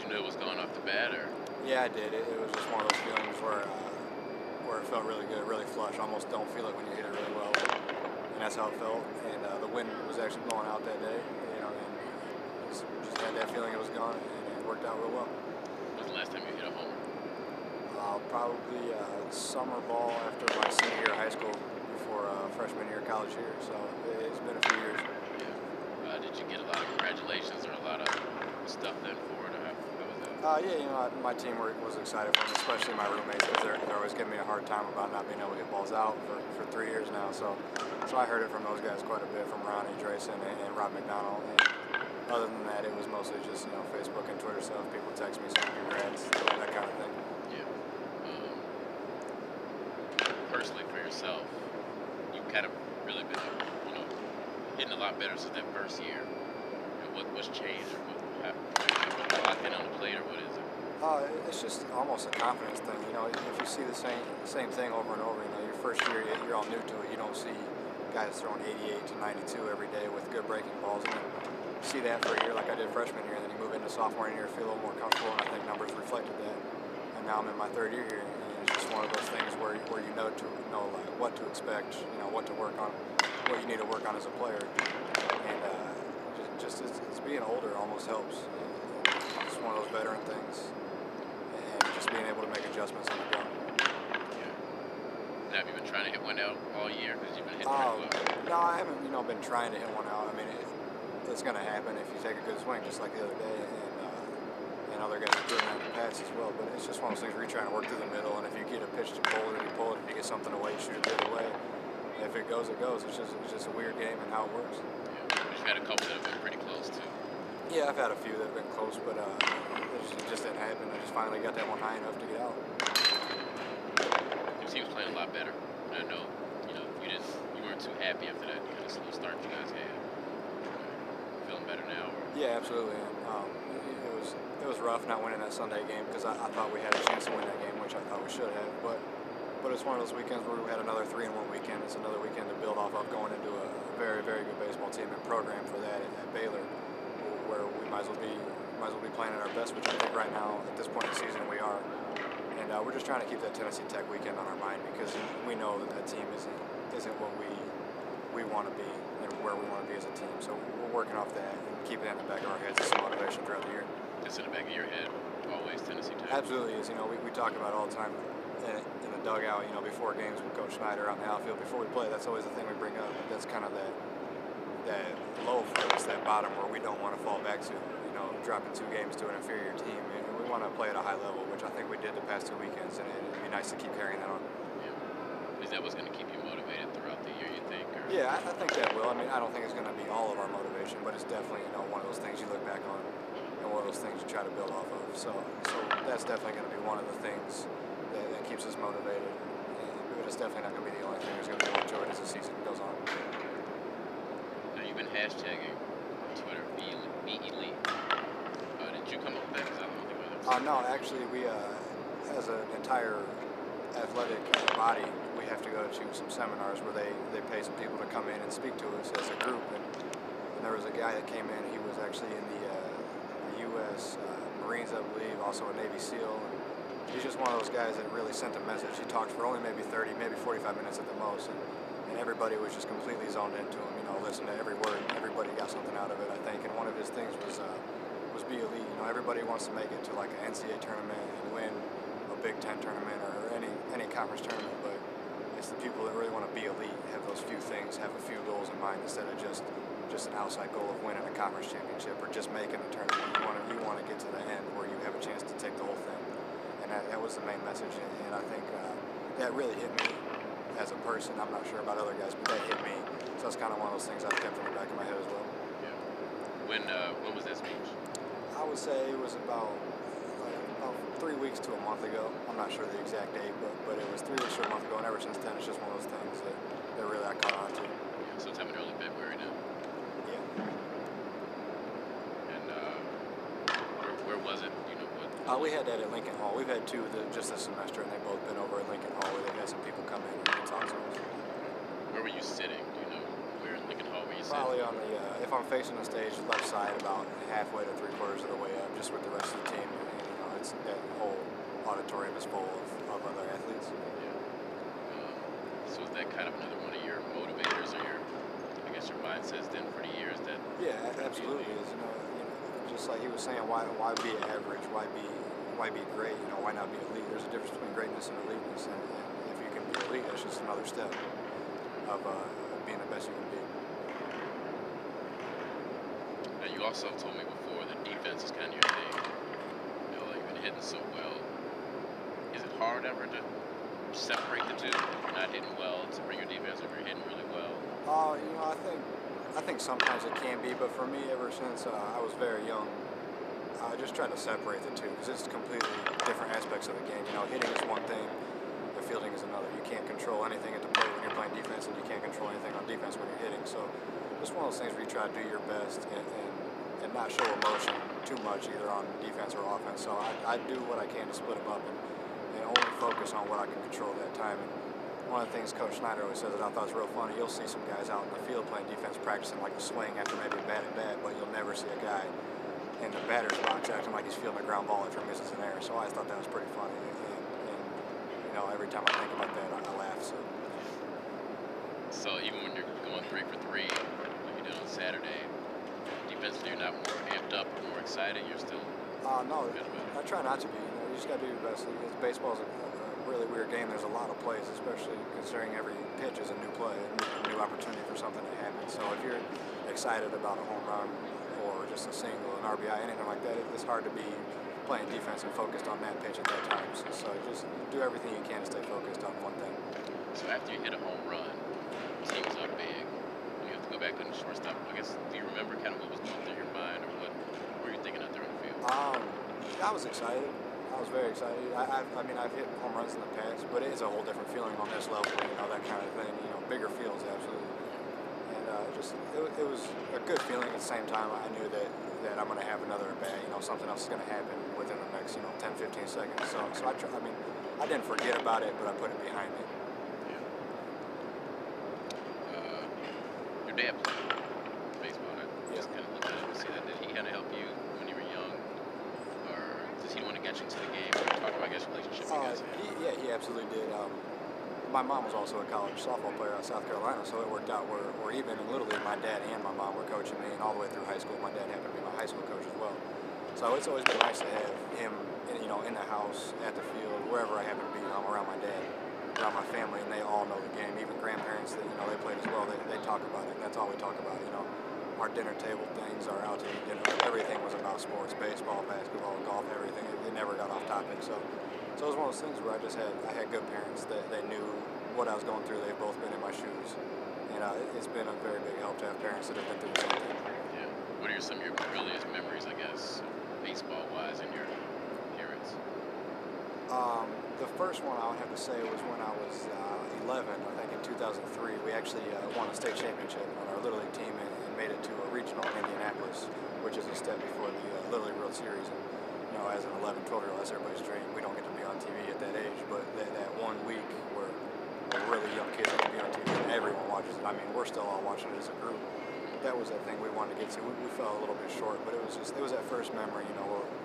you know it was going off the bat, or? Yeah, I did. It was just one of those feelings where it felt really good, really flush. Almost don't feel it when you hit it really well, and that's how it felt. And the wind was actually blowing out that day, and just had that feeling it was gone, and it worked out real well. When was the last time you hit a homer? Probably summer ball after my senior year of high school, before freshman year of college here. So it's been a few years. Yeah. Did you get a lot of congratulations or a lot of stuff then for it? Or how was that? Yeah, my team was excited for me, especially my roommates, because they're always giving me a hard time about not being able to hit balls out for 3 years now. So I heard it from those guys quite a bit, from Ronnie Drayson and Rob McDonald. And other than that, it was mostly just Facebook and Twitter stuff. People text me saying congrats, that kind of thing. Yeah. Personally, for yourself, you kind of really been, hitting a lot better since that first year. What's changed? Or what locked in on the plate, or what is it? It's just almost a confidence thing. If you see the same thing over and over, your first year, you're all new to it. You don't see guys throwing 88 to 92 every day with good breaking balls. And then you see that for a year like I did freshman year, and then you move into sophomore year, feel a little more comfortable, and I think numbers reflected that. And now I'm in my third year here, and it's just one of those things where you know like what to expect, what to work on, what you need to work on as a player. And just it's being older almost helps. It's one of those veteran things. Just being able to make adjustments on the go. Yeah. Now, have you been trying to hit one out all year? Because you've been hitting pretty well. No, I haven't, been trying to hit one out. I mean, it's going to happen if you take a good swing, just like the other day, and other guys are doing that in the past as well. But it's just one of those things where you're trying to work through the middle, and if you get a pitch to pull it, you pull it. If you get something away, you shoot it the other way. And if it goes, it goes. It's just a weird game and how it works. Yeah. But you've had a couple that have been pretty close, too. Yeah, I've had a few that have been close, but it just didn't happen. I just finally got that one high enough to get out. Your team's playing a lot better. And I know, you weren't too happy after that kind of slow start you guys had. Feeling better now? Or? Yeah, absolutely. It was rough not winning that Sunday game, because I thought we had a chance to win that game, which I thought we should have. But it's one of those weekends where we had another 3-1 weekend. It's another weekend to build off of, going into a very, very good baseball team and program for that at Baylor, where we might as well be playing at our best, which I think right now at this point in the season we are. And we're just trying to keep that Tennessee Tech weekend on our mind, because we know that team isn't what we want to be and where we want to be as a team. So we're working off that and keeping that in the back of our heads as some motivation throughout the year. It's in the back of your head, always Tennessee Tech. Absolutely is. We talk about it all the time in the dugout. Before games with Coach Schneider out in the outfield before we play. That's always the thing we bring up. That's kind of that low for us, that bottom where we don't want to fall back to. Dropping 2 games to an inferior team. We want to play at a high level, which I think we did the past 2 weekends, and it'd be nice to keep carrying that on. Yeah. Is that what's going to keep you motivated throughout the year, you think? Or? Yeah, I think that will. I mean, I don't think it's going to be all of our motivation, but it's definitely one of those things you look back on, and one of those things you try to build off of. So that's definitely going to be one of the things that keeps us motivated. But it's definitely not going to be the only thing. There's going to be more to it as the season goes on. Now, you've been hashtagging on Twitter, Be Elite. Did you come up with that? Because I don't think I've ever No, actually, we, as an entire athletic body, we have to go to some seminars where they pay some people to come in and speak to us as a group. And there was a guy that came in. He was actually in the U.S. Marines, I believe, also a Navy SEAL. And he's just one of those guys that really sent a message. He talked for only maybe 30, maybe 45 minutes at the most. And everybody was just completely zoned into him, listened to every word. Everybody got something out of it, I think. And one of his things was be elite. Everybody wants to make it to like an NCAA tournament and win a Big Ten tournament or any conference tournament, but it's the people that really want to be elite, have those few things, have a few goals in mind, instead of just an outside goal of winning a conference championship or just making a tournament. You want to get to the end where you have a chance to take the whole thing, and that was the main message. And I think that really hit me as a person. I'm not sure about other guys, but that hit me. So that's kind of one of those things I've kept in the back of my head as well. Yeah. When was that speech? I would say it was about 3 weeks to a month ago. I'm not sure the exact date, but it was 3 weeks to a month ago, and ever since then, it's just one of those things that really I caught on to. Yeah, sometime in early February now. Yeah. And where was it? We had that at Lincoln Hall. We've had 2 just this semester, and they've both been over at Lincoln Hall, where they've had some people come in and talk to us. Where were you sitting? Do you know where in Lincoln Hall were you sitting? Probably on the, if I'm facing the stage, left side, about halfway to 3/4 of the way up, just with the rest of the team. kind of another one of your motivators or your, I guess, your mindsets then for the years that Yeah, kind of be absolutely elite? is. Just like he was saying, why be average? Why be great? Why not be elite? There's a difference between greatness and eliteness, and if you can be elite, that's just another step of being the best you can be. Now, you also told me before that defense is kind of your thing. Like you've been hitting so well. Is it hard ever to separate the two? If you're not hitting well, to bring your defense if you're hitting really well. I think sometimes it can be, but for me, ever since I was very young, I just try to separate the two because it's completely different aspects of the game. Hitting is one thing, the fielding is another. You can't control anything at the plate when you're playing defense, and you can't control anything on defense when you're hitting. So it's one of those things where you try to do your best and not show emotion too much either on defense or offense. So I do what I can to split them up and only focus on what I can control at that time. And one of the things Coach Snyder always says that I thought was real funny, you'll see some guys out in the field playing defense practicing like a swing after maybe a batted bat, but you'll never see a guy in the batter's box acting like he's fielding a ground ball after he misses an error. So I always thought that was pretty funny. And every time I think about that, I laugh. So even when you're going 3 for 3, like you did on Saturday, defensively you're not more amped up or more excited. You're still No, good about it. I try not to be. You just got to do your best. Baseball's a really weird game. There's a lot of plays, especially considering every pitch is a new play, a new opportunity for something to happen. So if you're excited about a home run or just a single, an RBI, anything like that, it's hard to be playing defense and focused on that pitch at that time. So just do everything you can to stay focused on one thing. So after you hit a home run, team's up big. You have to go back on the shortstop. I guess, do you remember kind of what was going through your mind or what were you thinking out there on the field? I was excited. I was very excited. I've hit home runs in the past, but it is a whole different feeling on this level, that kind of thing. Bigger fields, absolutely. And it was a good feeling. At the same time, I knew that I'm going to have another at bat. Something else is going to happen within the next, 10, 15 seconds. So I didn't forget about it, but I put it behind me. Yeah. Your dad played baseball. I just kind of looked at it and see that. Did he kind of help you when you were young? Or does he want to get you into the game? Or talk about, I guess, relationship you guys had? He absolutely did. My mom was also a college softball player out of South Carolina, so it worked out where even in Little League, my dad and my mom were coaching me, and all the way through high school, my dad happened to be my high school coach as well. So it's always been nice to have him, in the house, at the field, wherever I happen to be. I'm around my dad, around my family, and they all know the game. Even grandparents that they played as well. They talk about it, and that's all we talk about. Our dinner table things, our out to eat dinner, everything was about sports, baseball, basketball, golf, everything. It never got off topic. So it was one of those things where I had good parents that they knew what I was going through. They've both been in my shoes, and it's been a very big help to have parents that have been through the same thing. Yeah. What are some of your earliest memories, I guess, baseball-wise, and your parents? The first one I would have to say was when I was 11. I think in 2003, we actually won a state championship on our Little League team and made it to a regional in Indianapolis, which is a step before the Little League World Series. And as an 11, 12-year-old, that's everybody's dream. We don't get to be on TV at that age, but that 1 week where really young kids get to be on TV and everyone watches it. We're still all watching it as a group. That was that thing we wanted to get to. We fell a little bit short, but it was that first memory,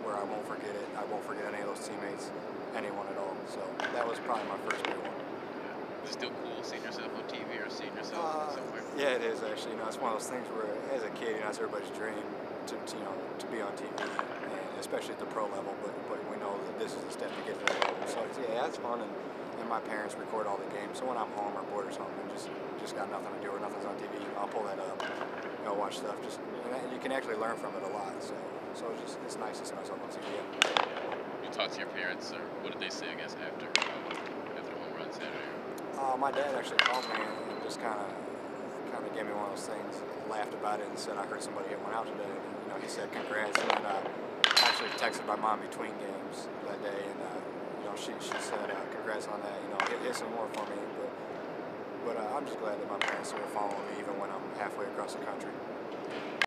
where I won't forget it. I won't forget any of those teammates, anyone at all. So that was probably my first big one. Yeah. Is it still cool seeing yourself on TV or seeing yourself somewhere? Yeah, it is actually. It's one of those things where, as a kid, it's everybody's dream to be on TV, and especially at the pro level. But we know that this is the step to get to that level. So yeah, that's fun. And my parents record all the games. So when I'm home or Borders home and just got nothing to do or nothing's on TV, I'll pull that up, watch stuff. And you can actually learn from it a lot. So it's nice to see myself on TV. You talk to your parents, or what did they say, I guess, after the home run Saturday? My dad actually called me and just kind of gave me one of those things, laughed about it, and said, "I heard somebody hit one out today." And, he said, "Congrats." And then I actually texted my mom between games that day, and she said, "Congrats on that. Hit some more for me." But I'm just glad that my parents are following me even when I'm halfway across the country.